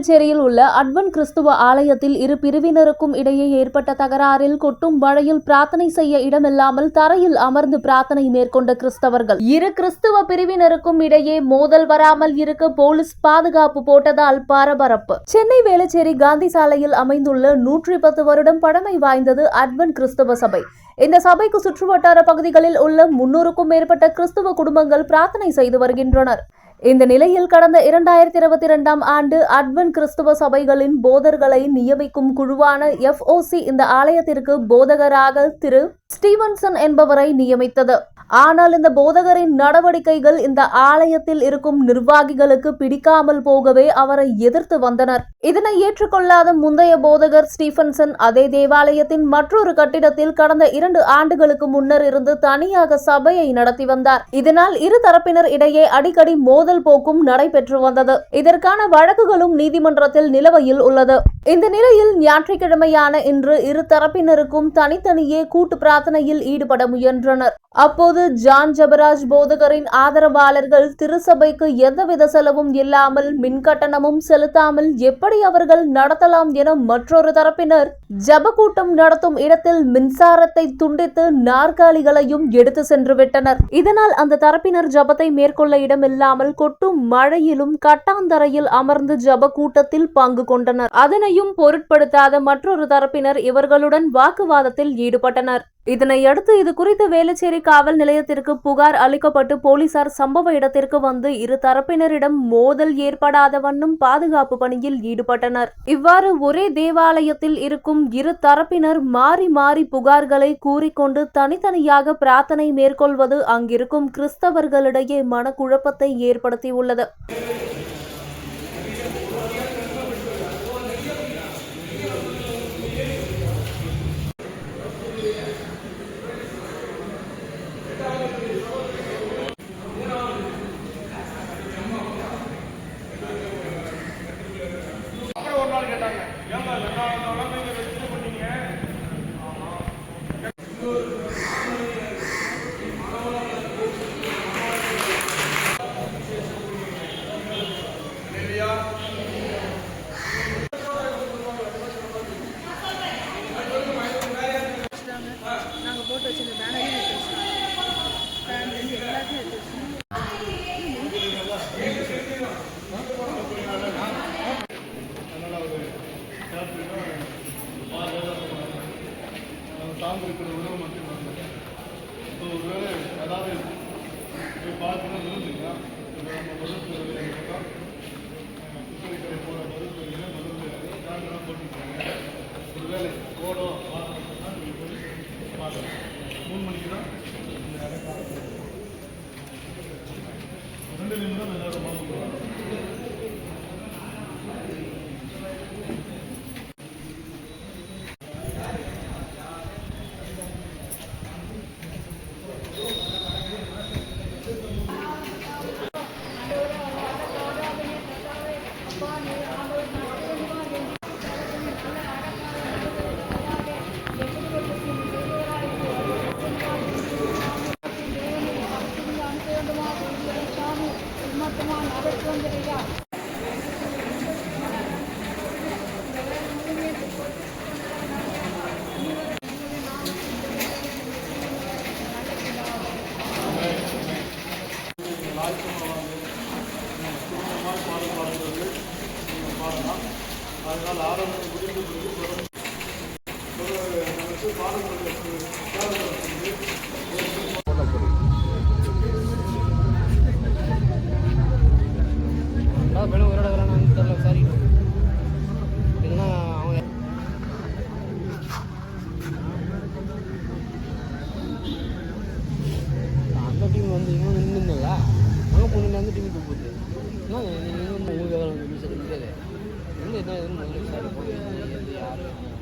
வேளச்சேரியில் உள்ள அட்வென்ட் கிறிஸ்துவ ஆலயத்தில் இரு பிரிவினருக்கும் இடையே ஏற்பட்ட தகராறில் கொட்டும் மழையில் பிரார்த்தனை செய்ய இடமில்லாமல் தரையில் அமர்ந்து பிரார்த்தனை மேற்கொண்ட கிறிஸ்தவர்கள். இரு கிறிஸ்துவ பிரிவினருக்கும் இடையே மோதல் வராமல் இருக்க போலீஸ் பாதுகாப்பு போட்டதால் பரபரப்பு. சென்னை வேளச்சேரி காந்தி சாலையில் அமைந்துள்ள 110 வருடம் பழமை வாய்ந்தது அட்வென்ட் கிறிஸ்தவ சபை. இந்த சபைக்கு சுற்றுவட்டார பகுதிகளில் உள்ள 300க்கும் மேற்பட்ட கிறிஸ்துவ குடும்பங்கள் பிரார்த்தனை செய்து வருகின்றனர். இந்த நிலையில் கடந்த 2022ஆம் ஆண்டு அட்வென்ட் கிறிஸ்துவ சபைகளின் போதகர்களை நியமிக்கும் குழுவான FOC இந்த ஆலயத்திற்கு போதகராக திரு ஸ்டீவன்சன் என்பவரை நியமித்தது. ஆனால் இந்த போதகரின் நடவடிக்கைகள் இந்த ஆலயத்தில் இருக்கும் நிர்வாகிகளுக்கு பிடிக்காமல் போகவே அவரை எதிர்த்து வந்தனர். இதனை ஏற்றுக்கொள்ளாத முந்தைய போதகர் ஸ்டீவன்சன் அதே தேவாலயத்தின் மற்றொரு கட்டிடத்தில் கடந்த 2 ஆண்டுகளுக்கு முன்னர் இருந்து தனியாக சபையை நடத்தி வந்தார். இதனால் இரு தரப்பினர் இடையே அடிக்கடி மோதல் போக்கும் நடைபெற்று வந்தது. இதற்கான வழக்குகளும் நீதிமன்றத்தில் நிலுவையில் உள்ளது. இந்த நிலையில் ஞாயிற்றுக்கிழமையான இன்று இரு தரப்பினருக்கும் தனித்தனியே கூட்டு பிரார்த்தனையில் ஈடுபட முயன்றனர். அப்போது ஜான் ஜபராஜ் போதகரின் ஆதரவாளர்கள் திருச்சபைக்கு எந்தவித செலவும் இல்லாமல் மின்கட்டணமும் செலுத்தாமல் எப்படி அவர்கள் நடத்தலாம் என மற்றொரு தரப்பினர் ஜப கூட்டம் நடத்தும் இடத்தில் மின்சாரத்தை துண்டித்து நாற்காலிகளையும் எடுத்து சென்று விட்டனர். இதனால் அந்த தரப்பினர் ஜபத்தை மேற்கொள்ள இடமில்லாமல் கொட்டும் மழையிலும் கட்டாந்தரையில் அமர்ந்து ஜப கூட்டத்தில் பங்கு கொண்டனர். அதனையும் பொருட்படுத்தாத மற்றொரு தரப்பினர் இவர்களுடன் வாக்குவாதத்தில் ஈடுபட்டனர். இதனையடுத்து இது குறித்து வேளச்சேரி காவல் நிலையத்திற்கு புகார் அளிக்கப்பட்டு போலீசார் சம்பவ இடத்திற்கு வந்து இரு தரப்பினரிடம் மோதல் ஏற்படாத வண்ணம் பாதுகாப்பு பணியில் ஈடுபட்டனர். இவ்வாறு ஒரே தேவாலயத்தில் இருக்கும் இரு தரப்பினர் மாறி மாறி புகார்களை கூறிக்கொண்டு தனித்தனியாக பிரார்த்தனை மேற்கொள்வது அங்கிருக்கும் கிறிஸ்தவர்களிடையே மனக்குழப்பத்தை ஏற்படுத்தியுள்ளது. அதனால் ஆரம்பம் முடிந்து அந்த டீம் வந்து இன்னும் நின்றுங்களா அங்கே பொண்ணு அந்த டீமுக்கு போகுது உங்களுக்கு எவ்வளோ முடியாது என்ன எதுவும் முதல்ல சார் போய் யார்